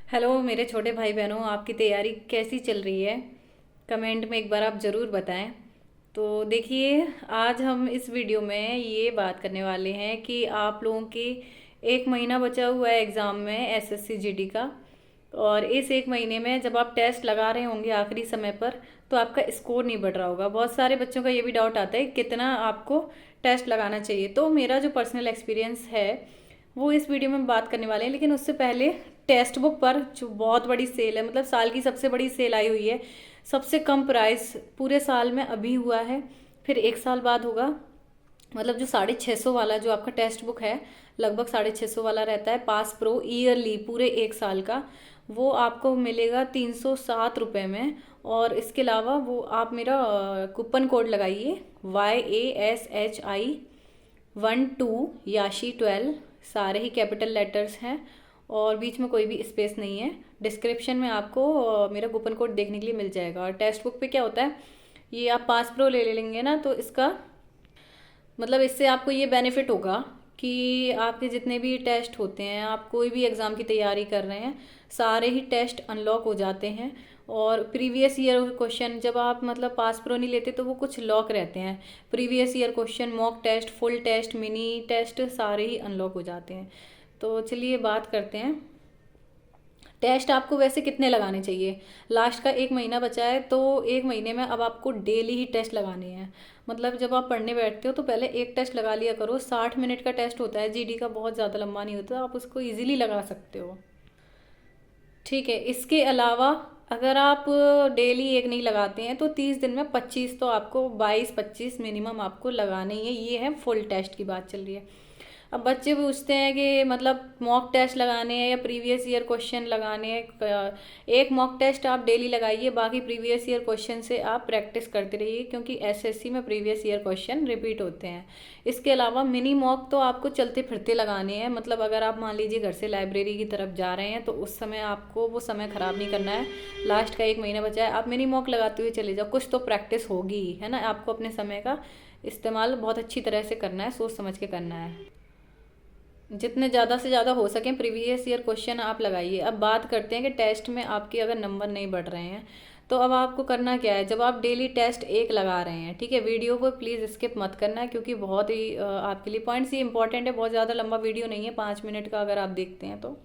Hello मेरे छोटे भाई बहनों, आपकी तैयारी कैसी चल रही है? कमेंट में एक बार आप ज़रूर बताएं। तो देखिए, आज हम इस वीडियो में ये बात करने वाले हैं कि आप लोगों की एक महीना बचा हुआ है एग्ज़ाम में एसएससी जीडी का। और इस एक महीने में जब आप टेस्ट लगा रहे होंगे आखिरी समय पर, तो आपका स्कोर नहीं बढ़ रहा होगा। बहुत सारे बच्चों का ये भी डाउट आता है कि कितना आपको टेस्ट लगाना चाहिए। तो मेरा जो पर्सनल एक्सपीरियंस है वो इस वीडियो में बात करने वाले हैं, लेकिन उससे पहले टेक्स्ट बुक पर जो बहुत बड़ी सेल है, मतलब साल की सबसे बड़ी सेल आई हुई है। सबसे कम प्राइस पूरे साल में अभी हुआ है, फिर एक साल बाद होगा। मतलब जो 650 वाला जो आपका टेक्स्ट बुक है, लगभग 650 वाला रहता है पास प्रो ईयरली पूरे एक साल का, वो आपको मिलेगा 307 रुपये में। और इसके अलावा वो आप मेरा कूपन कोड लगाइए YASHI 12 याशी 12। सारे ही कैपिटल लेटर्स हैं और बीच में कोई भी स्पेस नहीं है। डिस्क्रिप्शन में आपको मेरा कूपन कोड देखने के लिए मिल जाएगा। और टेक्स्ट बुक पे क्या होता है, ये आप पास प्रो ले लेंगे ना, तो इसका मतलब इससे आपको ये बेनिफिट होगा कि आपके जितने भी टेस्ट होते हैं, आप कोई भी एग्ज़ाम की तैयारी कर रहे हैं, सारे ही टेस्ट अनलॉक हो जाते हैं। और प्रीवियस ईयर क्वेश्चन जब आप मतलब पास प्रो नहीं लेते तो वो कुछ लॉक रहते हैं। Previous year question, mock test, full test, mini test सारे ही अनलॉक हो जाते हैं। तो चलिए बात करते हैं। टेस्ट आपको वैसे कितने लगाने चाहिए? लास्ट का एक महीना बचा है, तो एक महीने में अब आपको डेली ही टेस्ट लगाने हैं। मतलब जब आप पढ़ने बैठते हो तो पहले एक टेस्ट लगा लिया करो। 60 मिनट का टेस्ट होता है जीडी का, बहुत ज़्यादा लंबा नहीं होता, आप उसको इजीली लगा सकते हो। ठीक है, इसके अलावा अगर आप डेली एक नहीं लगाते हैं तो 30 दिन में 25, तो आपको 22-25 मिनिमम आपको लगाने ही है। ये है फुल टेस्ट की बात चल रही है। अब बच्चे पूछते हैं कि मतलब मॉक टेस्ट लगाने हैं या प्रीवियस ईयर क्वेश्चन लगाने हैं। एक मॉक टेस्ट आप डेली लगाइए, बाकी प्रीवियस ईयर क्वेश्चन से आप प्रैक्टिस करते रहिए, क्योंकि एसएससी में प्रीवियस ईयर क्वेश्चन रिपीट होते हैं। इसके अलावा मिनी मॉक तो आपको चलते फिरते लगाने हैं। मतलब अगर आप मान लीजिए घर से लाइब्रेरी की तरफ जा रहे हैं तो उस समय आपको वो समय ख़राब नहीं करना है। लास्ट का एक महीना बचा है, आप मिनी मॉक लगाते हुए चले जाओ, कुछ तो प्रैक्टिस होगी ही, है ना। आपको अपने समय का इस्तेमाल बहुत अच्छी तरह से करना है, सोच समझ के करना है। जितने ज़्यादा से ज़्यादा हो सकें प्रीवियस ईयर क्वेश्चन आप लगाइए। अब बात करते हैं कि टेस्ट में आपके अगर नंबर नहीं बढ़ रहे हैं तो अब आपको करना क्या है। जब आप डेली टेस्ट एक लगा रहे हैं, ठीक है, वीडियो को प्लीज़ स्किप मत करना है, क्योंकि बहुत ही आपके लिए पॉइंट्स ही इंपॉर्टेंट है। बहुत ज़्यादा लंबा वीडियो नहीं है, 5 मिनट का अगर आप देखते हैं तो।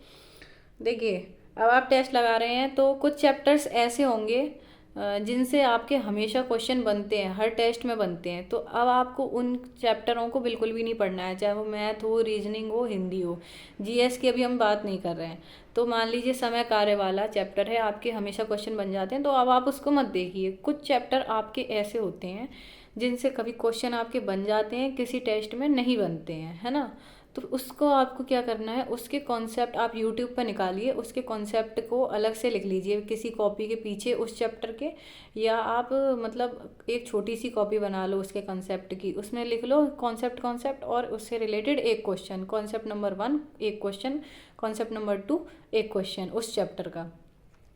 देखिए, अब आप टेस्ट लगा रहे हैं तो कुछ चैप्टर्स ऐसे होंगे जिनसे आपके हमेशा क्वेश्चन बनते हैं, हर टेस्ट में बनते हैं। तो अब आपको उन चैप्टरों को बिल्कुल भी नहीं पढ़ना है, चाहे वो मैथ हो, रीजनिंग हो, हिंदी हो। जीएस की अभी हम बात नहीं कर रहे हैं। तो मान लीजिए समय कार्य वाला चैप्टर है, आपके हमेशा क्वेश्चन बन जाते हैं, तो अब आप उसको मत देखिए। कुछ चैप्टर आपके ऐसे होते हैं जिनसे कभी क्वेश्चन आपके बन जाते हैं, किसी टेस्ट में नहीं बनते हैं, है ना। तो उसको आपको क्या करना है, उसके कॉन्सेप्ट आप यूट्यूब पर निकालिए, उसके कॉन्सेप्ट को अलग से लिख लीजिए किसी कॉपी के पीछे उस चैप्टर के। या आप मतलब एक छोटी सी कॉपी बना लो उसके कॉन्सेप्ट की, उसमें लिख लो कॉन्सेप्ट और उससे रिलेटेड एक क्वेश्चन, कॉन्सेप्ट नंबर 1 एक क्वेश्चन, कॉन्सेप्ट नंबर 2 एक क्वेश्चन उस चैप्टर का।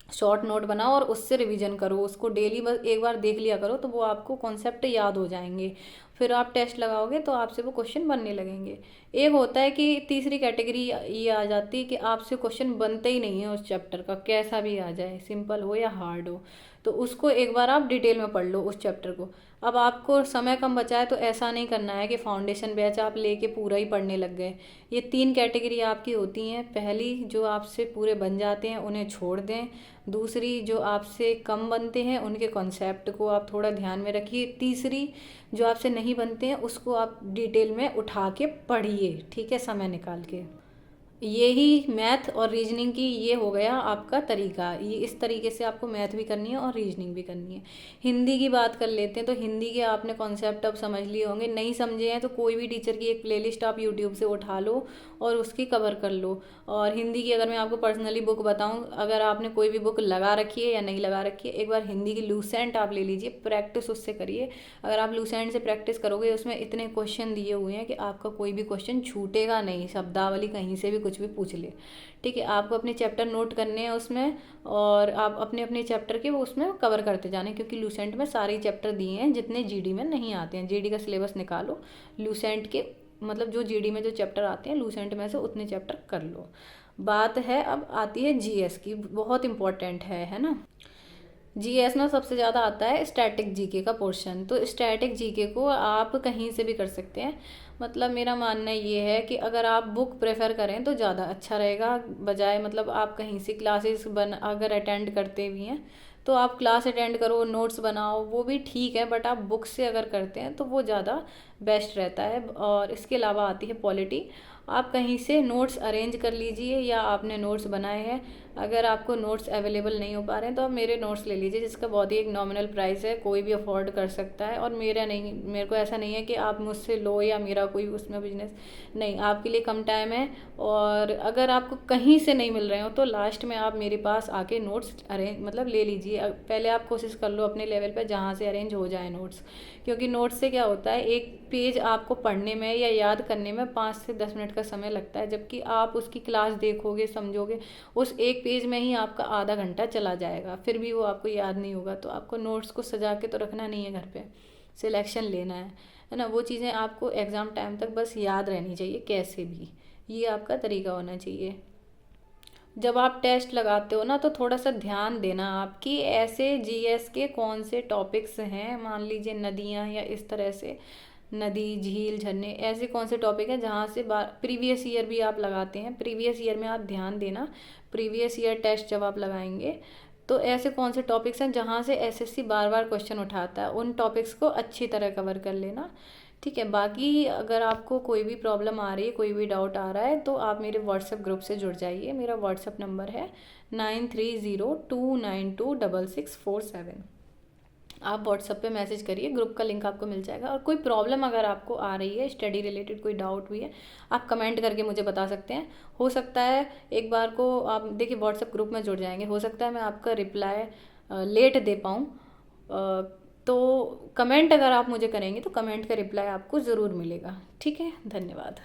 शॉर्ट नोट बनाओ और उससे रिवीजन करो, उसको डेली बस एक बार देख लिया करो, तो वो आपको कॉन्सेप्ट याद हो जाएंगे। फिर आप टेस्ट लगाओगे तो आपसे वो क्वेश्चन बनने लगेंगे। एक होता है कि तीसरी कैटेगरी ये आ जाती है कि आपसे क्वेश्चन बनते ही नहीं है उस चैप्टर का, कैसा भी आ जाए, सिंपल हो या हार्ड हो। तो उसको एक बार आप डिटेल में पढ़ लो उस चैप्टर को। अब आपको समय कम बचा है तो ऐसा नहीं करना है कि फाउंडेशन बैच आप लेके पूरा ही पढ़ने लग गए। ये 3 कैटेगरी आपकी होती हैं। पहली, जो आपसे पूरे बन जाते हैं उन्हें छोड़ दें। दूसरी, जो आपसे कम बनते हैं उनके कॉन्सेप्ट को आप थोड़ा ध्यान में रखिए। तीसरी, जो आपसे नहीं बनते हैं उसको आप डिटेल में उठा के पढ़िए, ठीक है, समय निकाल के। यही मैथ और रीजनिंग की ये हो गया आपका तरीका। ये इस तरीके से आपको मैथ भी करनी है और रीजनिंग भी करनी है। हिंदी की बात कर लेते हैं। तो हिंदी के आपने कॉन्सेप्ट अब समझ लिए होंगे, नहीं समझे हैं तो कोई भी टीचर की एक प्लेलिस्ट आप यूट्यूब से उठा लो और उसकी कवर कर लो। और हिंदी की अगर मैं आपको पर्सनली बुक बताऊँ, अगर आपने कोई भी बुक लगा रखी है या नहीं लगा रखी है, एक बार हिंदी की लूसेंट आप ले लीजिए, प्रैक्टिस उससे करिए। अगर आप लूसेंट से प्रैक्टिस करोगे, उसमें इतने क्वेश्चन दिए हुए हैं कि आपका कोई भी क्वेश्चन छूटेगा नहीं, शब्दावली कहीं से भी कुछ भी पूछ ले। ठीक है, आपको अपने चैप्टर नोट करने हैं उसमें, और आप अपने अपने चैप्टर के वो उसमें कवर करते जाने, क्योंकि लूसेंट में सारे चैप्टर दिए हैं जितने जीडी में नहीं आते हैं। जीडी का सिलेबस निकालो, लूसेंट के मतलब जो जीडी में जो चैप्टर आते हैं लूसेंट में से उतने चैप्टर कर लो। बात है अब आती है जीएस की, बहुत इम्पोर्टेंट है ना। जीएस में सबसे ज़्यादा आता है स्टैटिक जीके का पोर्शन। तो स्टैटिक जीके को आप कहीं से भी कर सकते हैं। मतलब मेरा मानना ये है कि अगर आप बुक प्रेफर करें तो ज़्यादा अच्छा रहेगा, बजाय मतलब आप कहीं से क्लासेस अगर अटेंड करते भी हैं तो आप क्लास अटेंड करो, नोट्स बनाओ, वो भी ठीक है, बट आप बुक से अगर करते हैं तो वो ज़्यादा बेस्ट रहता है। और इसके अलावा आती है पॉलिटी। आप कहीं से नोट्स अरेंज कर लीजिए या आपने नोट्स बनाए हैं, अगर आपको नोट्स अवेलेबल नहीं हो पा रहे हैं तो आप मेरे नोट्स ले लीजिए, जिसका बहुत ही एक नॉमिनल प्राइस है, कोई भी अफोर्ड कर सकता है। और मेरे को ऐसा नहीं है कि आप मुझसे लो या मेरा कोई उसमें बिजनेस नहीं, आपके लिए कम टाइम है। और अगर आपको कहीं से नहीं मिल रहे हो तो लास्ट में आप मेरे पास आके नोट्स अरेंज मतलब ले लीजिए। पहले आप कोशिश कर लो अपने लेवल पे जहाँ से अरेंज हो जाए नोट्स, क्योंकि नोट्स से क्या होता है, एक पेज आपको पढ़ने में या याद करने में 5 से 10 मिनट का समय लगता है, जबकि आप उसकी क्लास देखोगे, समझोगे, उस एक पेज में ही आपका आधा घंटा चला जाएगा, फिर भी वो आपको याद नहीं होगा। तो आपको नोट्स को सजा के तो रखना नहीं है घर पे, सिलेक्शन लेना है ना। वो चीज़ें आपको एग्ज़ाम टाइम तक बस याद रहनी चाहिए कैसे भी, ये आपका तरीका होना चाहिए। जब आप टेस्ट लगाते हो ना तो थोड़ा सा ध्यान देना आपकी ऐसे जीएस के कौन से टॉपिक्स हैं, मान लीजिए नदियाँ या इस तरह से, नदी, झील, झरने, ऐसे कौन से टॉपिक हैं जहाँ से प्रीवियस ईयर भी आप लगाते हैं, प्रीवियस ईयर में आप ध्यान देना। प्रीवियस ईयर टेस्ट जब आप लगाएंगे तो ऐसे कौन से टॉपिक्स हैं जहाँ से एसएससी बार बार क्वेश्चन उठाता है, उन टॉपिक्स को अच्छी तरह कवर कर लेना। ठीक है, बाकी अगर आपको कोई भी प्रॉब्लम आ रही है, कोई भी डाउट आ रहा है, तो आप मेरे व्हाट्सएप ग्रुप से जुड़ जाइए। मेरा व्हाट्सएप नंबर है 9302926647। आप व्हाट्सएप पे मैसेज करिए, ग्रुप का लिंक आपको मिल जाएगा। और कोई प्रॉब्लम अगर आपको आ रही है, स्टडी रिलेटेड कोई डाउट भी है, आप कमेंट करके मुझे बता सकते हैं। हो सकता है एक बार को आप देखिए व्हाट्सएप ग्रुप में जुड़ जाएंगे, हो सकता है मैं आपका रिप्लाई लेट दे पाऊँ, तो कमेंट अगर आप मुझे करेंगे तो कमेंट का रिप्लाई आपको ज़रूर मिलेगा। ठीक है, धन्यवाद।